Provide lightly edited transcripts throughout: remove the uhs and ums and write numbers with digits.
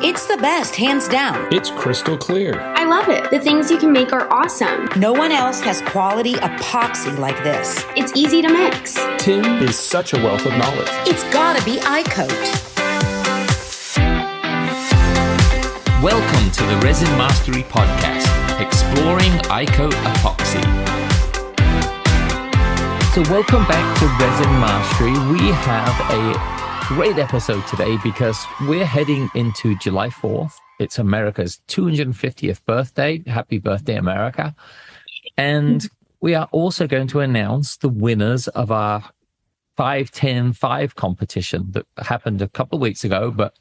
It's the best, hands down. It's crystal clear. I love it. The things you can make are awesome. No one else has quality epoxy like this. It's easy to mix. Tim is such a wealth of knowledge. It's gotta be iCoat. Welcome to the Resin Mastery podcast, exploring iCoat epoxy. So welcome back to Resin Mastery. We have a great episode today because we're heading into July 4th. It's America's 250th birthday. Happy birthday, America. And we are also going to announce the winners of our 5-10-5 competition that happened a couple of weeks ago, but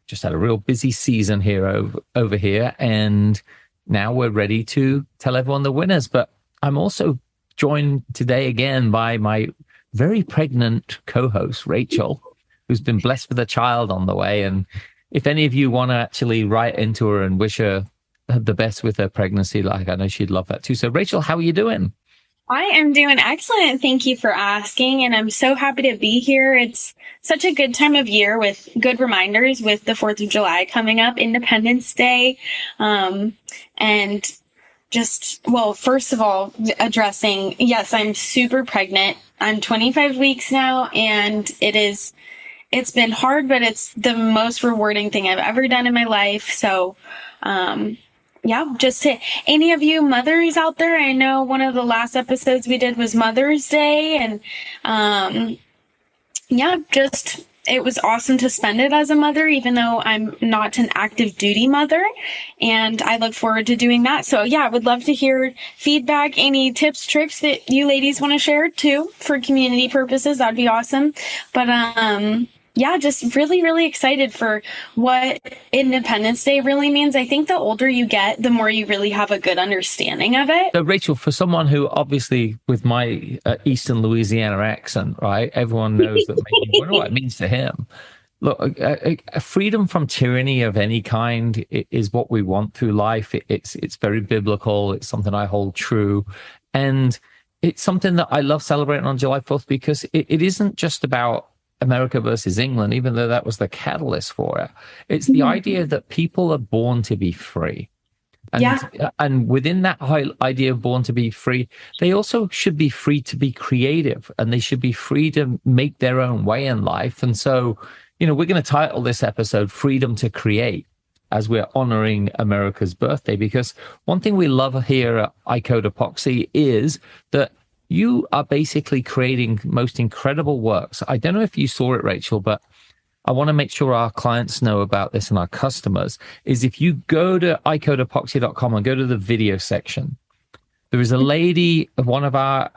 just had a real busy season here over here. And now we're ready to tell everyone the winners. But I'm also joined today again by my very pregnant co-host, Rachel, who's been blessed with a child on the way. And if any of you want to actually write into her and wish her the best with her pregnancy, like I know she'd love that too. So Rachel, how are you doing? I am doing excellent. Thank you for asking. And I'm so happy to be here. It's such a good time of year with good reminders with the 4th of July coming up, Independence Day. And just, well, first of all, addressing, yes, I'm super pregnant. I'm 25 weeks now, and it's been hard, but it's the most rewarding thing I've ever done in my life. So, just to any of you mothers out there, I know one of the last episodes we did was Mother's Day, and, it was awesome to spend it as a mother, even though I'm not an active duty mother, and I look forward to doing that. So I would love to hear feedback, any tips, tricks that you ladies want to share too for community purposes. That'd be awesome. But, just really, really excited for what Independence Day really means. I think the older you get, the more you really have a good understanding of it. So Rachel, for someone who obviously with my Eastern Louisiana accent, right, everyone knows that maybe wonder what it means to him. Look, a freedom from tyranny of any kind is what we want through life. It's very biblical. It's something I hold true. And it's something that I love celebrating on July 4th because it isn't just about America versus England, even though that was the catalyst for it. It's the idea that people are born to be free. And within that idea of born to be free, they also should be free to be creative, and they should be free to make their own way in life. And so, we're going to title this episode Freedom to Create as we're honoring America's birthday, because one thing we love here at iCoat Epoxy is that you are basically creating most incredible works. I don't know if you saw it, Rachel, but I want to make sure our clients know about this and our customers, is if you go to iCoatEpoxy.com and go to the video section, there is a lady, one of our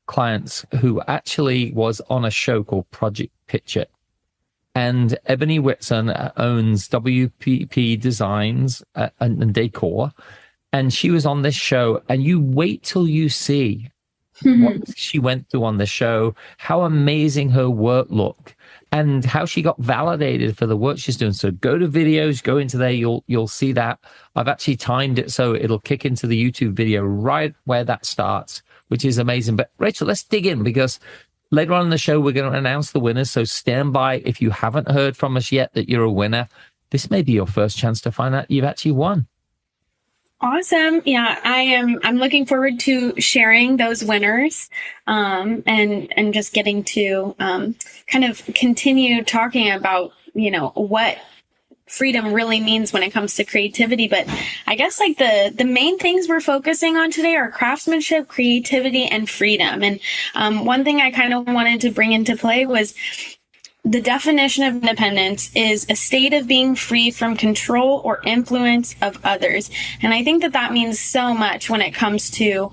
clients, who actually was on a show called Project Pitch It. And Ebony Whitson owns WPP Designs and Decor. And she was on this show, and you wait till you see what she went through on the show, how amazing her work looked, and how she got validated for the work she's doing. So go to videos, go into there, you'll see that. I've actually timed it so it'll kick into the YouTube video right where that starts, which is amazing. But Rachel, let's dig in, because later on in the show, we're going to announce the winners. So stand by. If you haven't heard from us yet that you're a winner, this may be your first chance to find out you've actually won. Awesome. Yeah, I'm looking forward to sharing those winners, and just getting to, kind of continue talking about, what freedom really means when it comes to creativity. But I guess like the main things we're focusing on today are craftsmanship, creativity, and freedom. And, one thing I kind of wanted to bring into play was the definition of independence is a state of being free from control or influence of others. And I think that means so much when it comes to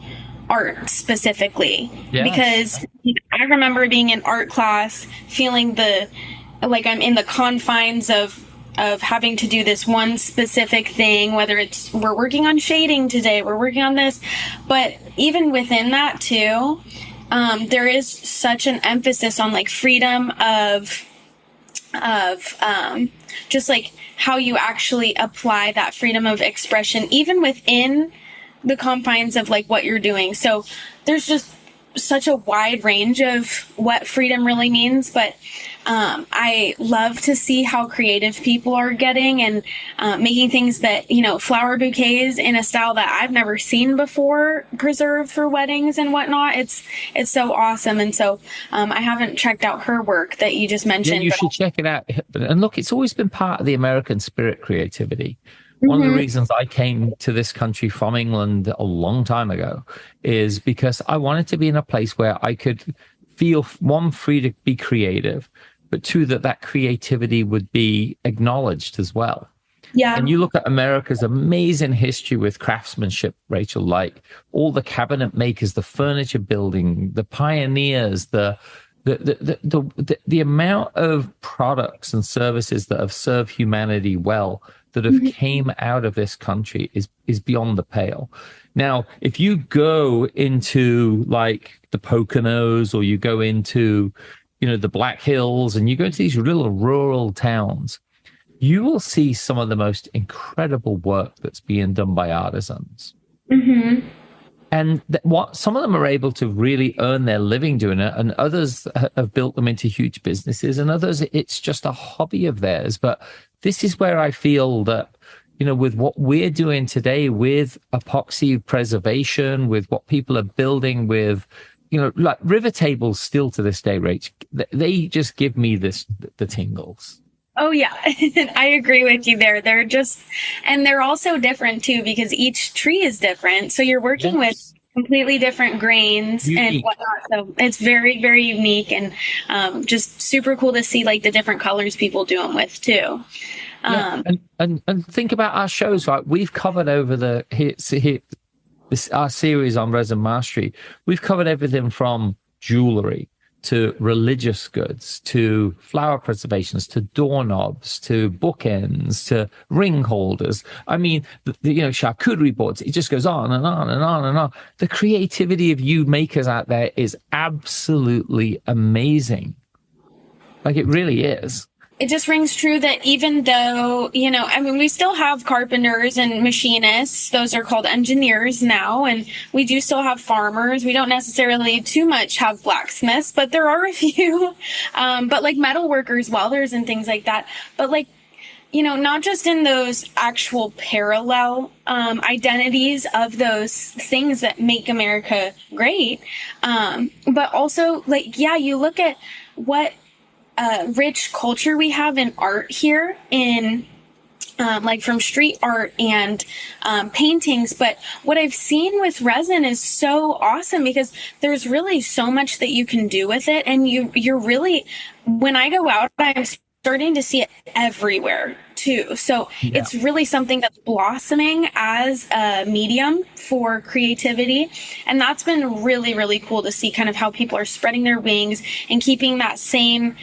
art specifically. Yeah. Because I remember being in art class feeling like I'm in the confines of having to do this one specific thing, whether it's we're working on shading today, we're working on this. But even within that too, there is such an emphasis on like freedom of just like how you actually apply that freedom of expression, even within the confines of like what you're doing. So there's just such a wide range of what freedom really means. But I love to see how creative people are getting and making things that, flower bouquets in a style that I've never seen before, preserved for weddings and whatnot. It's so awesome. And so I haven't checked out her work that you just mentioned. Yeah, you should check it out. And look, it's always been part of the American spirit, creativity. One of the reasons I came to this country from England a long time ago is because I wanted to be in a place where I could feel, one, free to be creative, but two, that creativity would be acknowledged as well. Yeah. And you look at America's amazing history with craftsmanship, Rachel, like all the cabinet makers, the furniture building, the pioneers, the amount of products and services that have served humanity well that have came out of this country is beyond the pale. Now, if you go into like the Poconos, or you go into, the Black Hills, and you go to these little rural towns, you will see some of the most incredible work that's being done by artisans. Mm-hmm. And what some of them are able to really earn their living doing it, and others have built them into huge businesses, and others it's just a hobby of theirs. But this is where I feel that, with what we're doing today with epoxy preservation, with what people are building with, like river tables still to this day, Rach, they just give me the tingles. Oh, yeah. I agree with you there. And they're also different too, because each tree is different. So you're working with completely different grains and whatnot. So it's very, very unique, and just super cool to see like the different colors people do them with too. And think about our shows, right? We've covered over our series on Resin Mastery. We've covered everything from jewelry to religious goods, to flower preservations, to doorknobs, to bookends, to ring holders. I mean, charcuterie boards. It just goes on and on and on and on. The creativity of you makers out there is absolutely amazing. Like, it really is. It just rings true that even though, we still have carpenters and machinists. Those are called engineers now. And we do still have farmers. We don't necessarily too much have blacksmiths, but there are a few. But like metal workers, welders, and things like that. But like, not just in those actual parallel identities of those things that make America great, but also like, you look at what rich culture we have in art here, in like from street art and paintings. But what I've seen with resin is so awesome, because there's really so much that you can do with it. And you're really, when I go out, I'm starting to see it everywhere too. So it's really something that's blossoming as a medium for creativity. And that's been really, really cool to see kind of how people are spreading their wings and keeping that same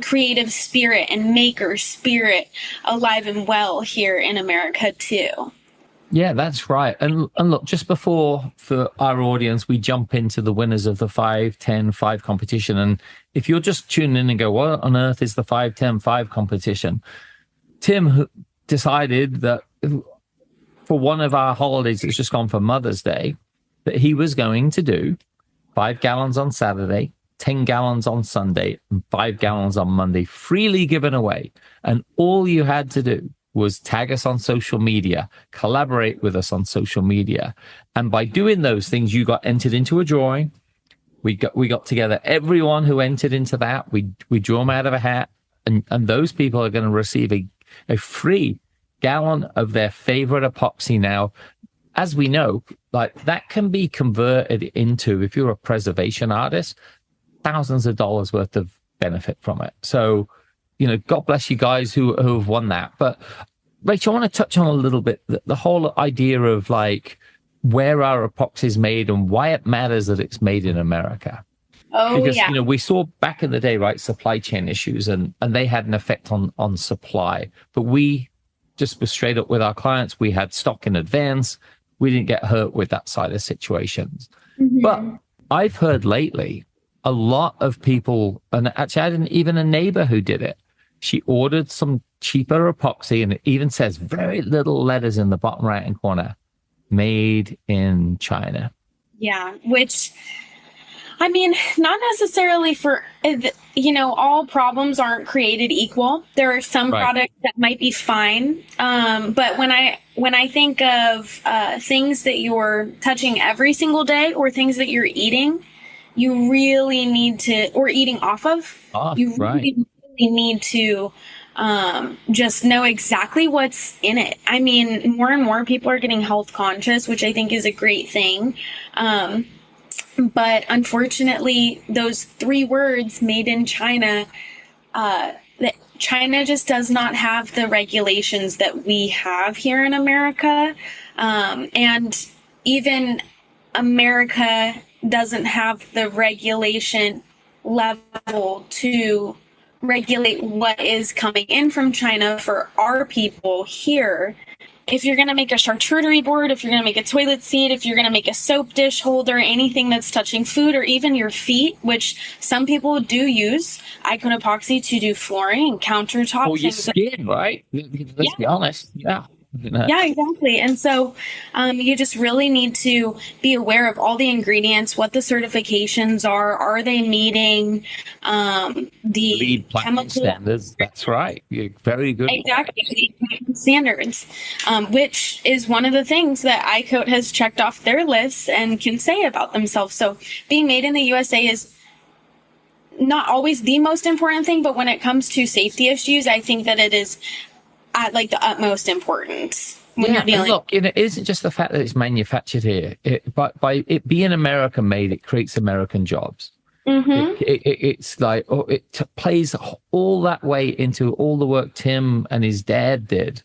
creative spirit and maker spirit alive and well here in America too. Yeah, that's right. And look, just before, for our audience, we jump into the winners of the 5, 10, 5 competition. And if you're just tuning in and go, what on earth is the 5, 10, 5 competition? Tim decided that for one of our holidays that's just gone for Mother's Day, that he was going to do 5 gallons on Saturday, 10 gallons on Sunday, and 5 gallons on Monday, freely given away. And all you had to do was tag us on social media, collaborate with us on social media. And by doing those things, you got entered into a drawing. We got together everyone who entered into that. We drew them out of a hat, and those people are going to receive a free gallon of their favorite epoxy. Now, as we know, like that can be converted into, if you're a preservation artist, thousands of dollars worth of benefit from it. So, God bless you guys who have won that. But Rachel, I want to touch on a little bit the whole idea of like where our epoxy is made and why it matters that it's made in America. Oh, because, yeah. we saw back in the day, right, supply chain issues, and they had an effect on supply. But we just were straight up with our clients. We had stock in advance. We didn't get hurt with that side of situations. Mm-hmm. But I've heard lately a lot of people, and actually I had even a neighbor who did it. She ordered some cheaper epoxy, and it even says very little letters in the bottom right-hand corner, made in China. Yeah, which, I mean, not necessarily for, all problems aren't created equal. There are some Right. products that might be fine, but when I think of things that you're touching every single day or things that you're eating, you really need to, or eating off of, you Right. really need to just know exactly what's in it. I mean, more and more people are getting health conscious, which I think is a great thing. But unfortunately, those 3 words, made in China, that China just does not have the regulations that we have here in America. And even America doesn't have the regulation level to regulate what is coming in from China for our people here. If you're going to make a charcuterie board, if you're going to make a toilet seat, if you're going to make a soap dish holder, anything that's touching food, or even your feet, which some people do use icon epoxy to do flooring and countertops. Or your skin, right? Let's be honest. Yeah. Yeah, exactly. And so you just really need to be aware of all the ingredients, what the certifications are. Are they meeting the Lead platinum chemical standards. That's right. You're very good. Exactly, standards, which is one of the things that iCoat has checked off their lists and can say about themselves. So being made in the USA is not always the most important thing, but when it comes to safety issues, I think that it is at like the utmost importance when you're dealing. Look, it isn't just the fact that it's manufactured here. But by it being American made, it creates American jobs. Mm-hmm. It's like plays all that way into all the work Tim and his dad did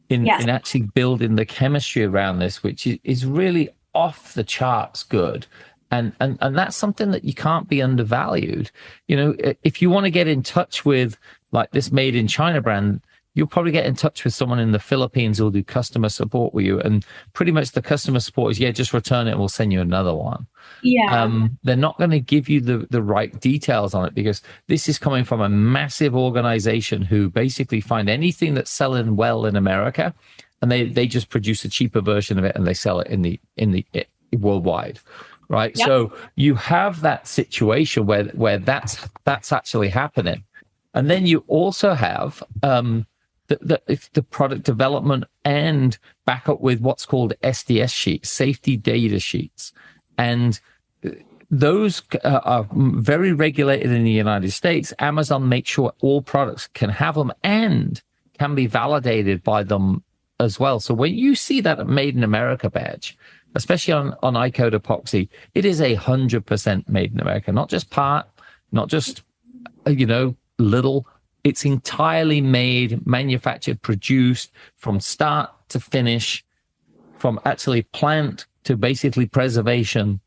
in actually building the chemistry around this, which is really off the charts good. And that's something that you can't be undervalued. If you want to get in touch with like this made in China brand, you'll probably get in touch with someone in the Philippines who'll do customer support with you. And pretty much the customer support is, just return it and we'll send you another one. Yeah. They're not going to give you the right details on it because this is coming from a massive organization who basically find anything that's selling well in America and they just produce a cheaper version of it and they sell it in the worldwide. Right. Yep. So you have that situation where that's actually happening. And then you also have, the product development and back up with what's called SDS sheets, safety data sheets. And those are very regulated in the United States. Amazon makes sure all products can have them and can be validated by them as well. So when you see that Made in America badge, especially on iCode epoxy, it is 100% made in America, not just part, not just, little. It's entirely made, manufactured, produced from start to finish, from actually plant to basically preservation,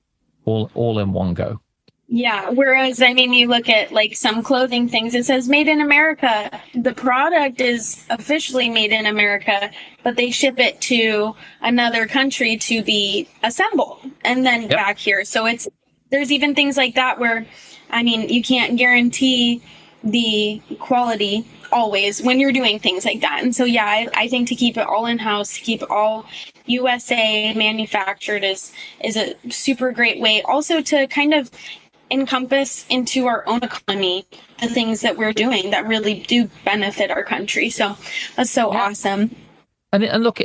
all in one go. Yeah. Whereas, I mean, you look at like some clothing things, it says made in America. The product is officially made in America, but they ship it to another country to be assembled and then back here. So there's even things like that where, I mean, you can't guarantee the quality always when you're doing things like that. And so, I think to keep it all in-house, to keep it all USA manufactured is a super great way also to kind of encompass into our own economy the things that we're doing that really do benefit our country. So that's so awesome. And look,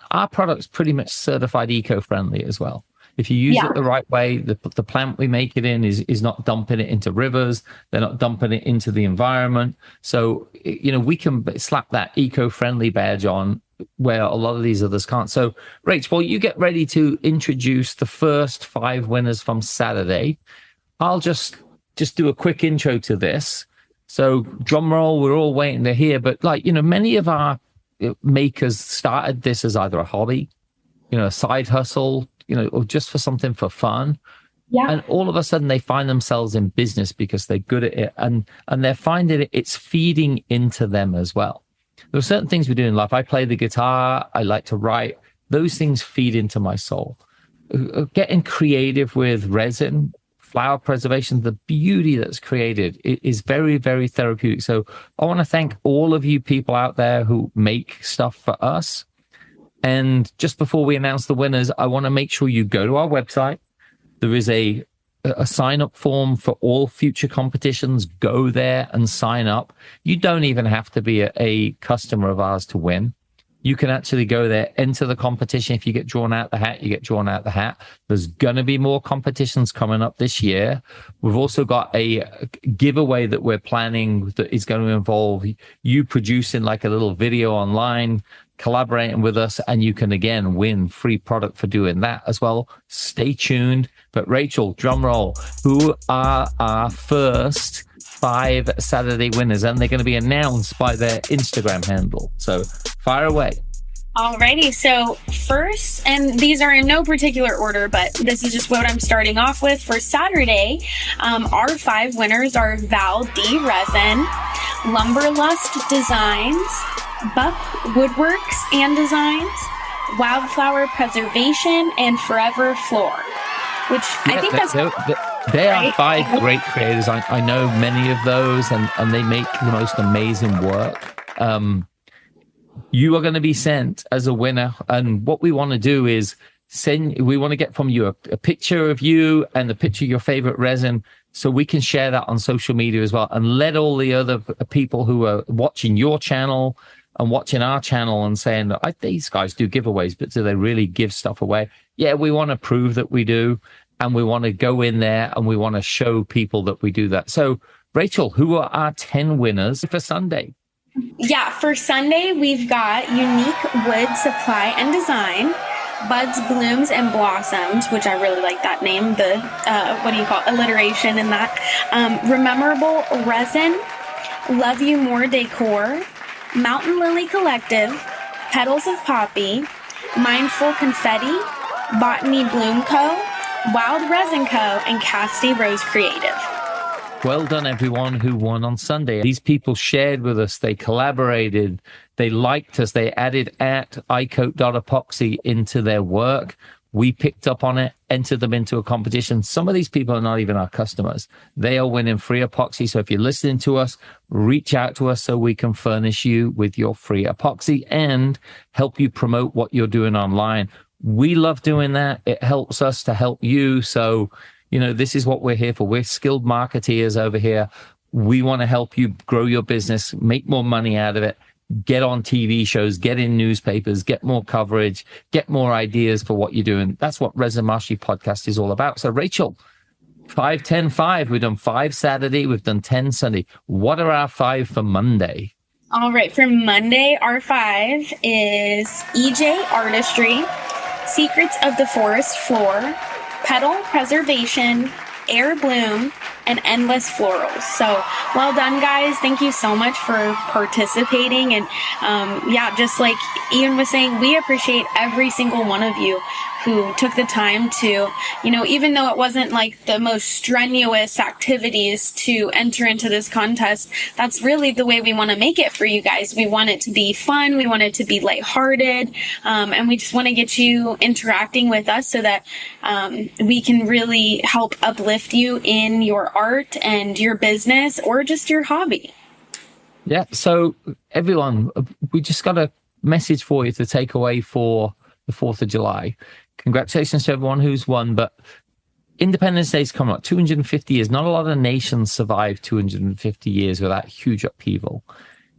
our product's pretty much certified eco-friendly as well. If you use it the right way, the plant we make it in is not dumping it into rivers. They're not dumping it into the environment. So, we can slap that eco-friendly badge on where a lot of these others can't. So, Rach, while you get ready to introduce the first 5 winners from Saturday, I'll just do a quick intro to this. So, drum roll, we're all waiting to hear. But many of our makers started this as either a hobby, a side hustle, or just for something for fun. Yeah. And all of a sudden they find themselves in business because they're good at it and they're finding it's feeding into them as well. There are certain things we do in life. I play the guitar. I like to write. Those things feed into my soul. Getting creative with resin, flower preservation, the beauty that's created is very, very therapeutic. So I want to thank all of you people out there who make stuff for us. And just before we announce the winners, I want to make sure you go to our website. There is a a sign up form for all future competitions. Go there and sign up. You don't even have to be a customer of ours to win. You can actually go there, enter the competition. If you get drawn out the hat, you get drawn out the hat. There's going to be more competitions coming up this year. We've also got a giveaway that we're planning that is going to involve you producing like a little video online, collaborating with us, and you can again win free product for doing that as well. Stay tuned. But Rachel, drum roll, who are our first 5 Saturday winners? And they're going to be announced by their Instagram handle. So fire away. Alrighty, so first, and these are in no particular order, but this is just what I'm starting off with for Saturday. Our 5 winners are Val D. Resin, Lumberlust Designs, Buck Woodworks and Designs, Wildflower Preservation, and Forever Floor, which I think they are 5 great creators. I know many of those, and they make the most amazing work. You are going to be sent as a winner, and what we want to do is we want to get from you a picture of you and the picture of your favorite resin, so we can share that on social media as well, and let all the other people who are watching your channel and watching our channel and saying, these guys do giveaways, but do they really give stuff away? Yeah, we want to prove that we do, and we want to go in there and we want to show people that we do that. So, Rachel, who are our 10 winners for Sunday? Yeah, for Sunday, we've got Unique Wood Supply and Design, Buds, Blooms, and Blossoms, which I really like that name, the, alliteration in that. Rememberable Resin, Love You More Decor, Mountain Lily Collective, Petals of Poppy, Mindful Confetti, Botany Bloom Co., Wild Resin Co., and Casty Rose Creative. Well done, everyone who won on Sunday. These people shared with us. They collaborated. They liked us. They added @icoat.epoxy into their work. We picked up on it, entered them into a competition. Some of these people are not even our customers. They are winning free epoxy. So if you're listening to us, reach out to us so we can furnish you with your free epoxy and help you promote what you're doing online. We love doing that. It helps us to help you. So, this is what we're here for. We're skilled marketeers over here. We want to help you grow your business, make more money out of it, get on TV shows, get in newspapers, get more coverage, get more ideas for what you're doing. That's what Resin Mastery podcast is all about. So, Rachel, 5, 10, 5. We've done 5 Saturday. We've done 10 Sunday. What are our 5 for Monday? All right, for Monday, our 5 is EJ Artistry, Secrets of the Forest Floor, Petal Preservation, Air Bloom, and Endless Florals. So well done, guys. Thank you so much for participating. And just like Ian was saying, we appreciate every single one of you who took the time to, even though it wasn't like the most strenuous activities to enter into this contest, that's really the way we want to make it for you guys. We want it to be fun. We want it to be lighthearted. And we just want to get you interacting with us so that we can really help uplift you in your art and your business or just your hobby. Yeah. So everyone, we just got a message for you to take away for the 4th of July. Congratulations to everyone who's won, but Independence Day is coming up. 250 years. Not a lot of nations survive 250 years without huge upheaval.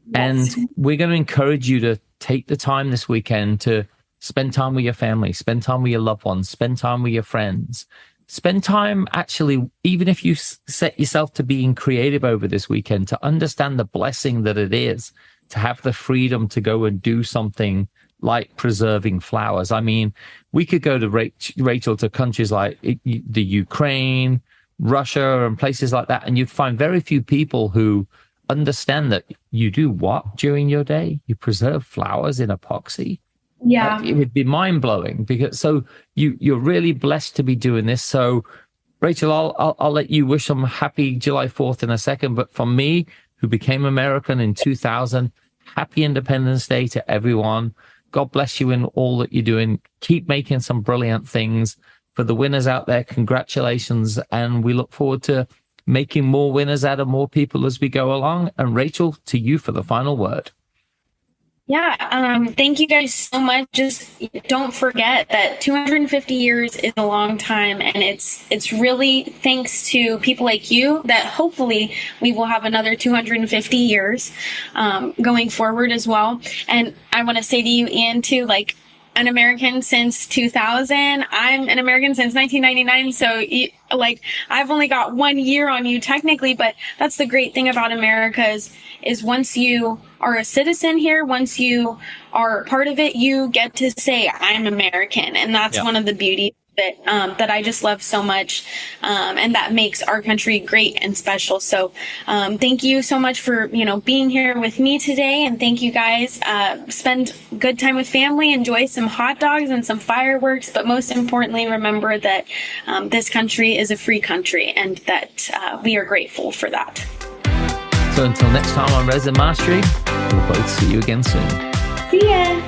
Yes. And we're going to encourage you to take the time this weekend to spend time with your family, spend time with your loved ones, spend time with your friends. Spend time, actually, even if you set yourself to being creative over this weekend, to understand the blessing that it is to have the freedom to go and do something like preserving flowers. I mean, we could go to Rachel to countries like the Ukraine, Russia, and places like that, and you'd find very few people who understand that you do what during your day? You preserve flowers in epoxy. Yeah, it would be mind blowing because you're really blessed to be doing this. So, Rachel, I'll let you wish them happy July 4th in a second. But for me, who became American in 2000, happy Independence Day to everyone. God bless you in all that you're doing. Keep making some brilliant things. For the winners out there, congratulations. And we look forward to making more winners out of more people as we go along. And Rachel, to you for the final word. Yeah, thank you guys so much. Just don't forget that 250 years is a long time, and it's really thanks to people like you that hopefully we will have another 250 years going forward as well. And I want to say to you, Ian, too, like, an American since 2000. I'm an American since 1999. So like, I've only got 1 year on you technically, but that's the great thing about America is once you are a citizen here, once you are part of it, you get to say, I'm American. And that's one of the beauties that I just love so much. And that makes our country great and special. So, thank you so much for, being here with me today. And thank you guys. Spend good time with family, enjoy some hot dogs and some fireworks. But most importantly, remember that, this country is a free country and that, we are grateful for that. So until next time on Resin Mastery, we'll both see you again soon. See ya.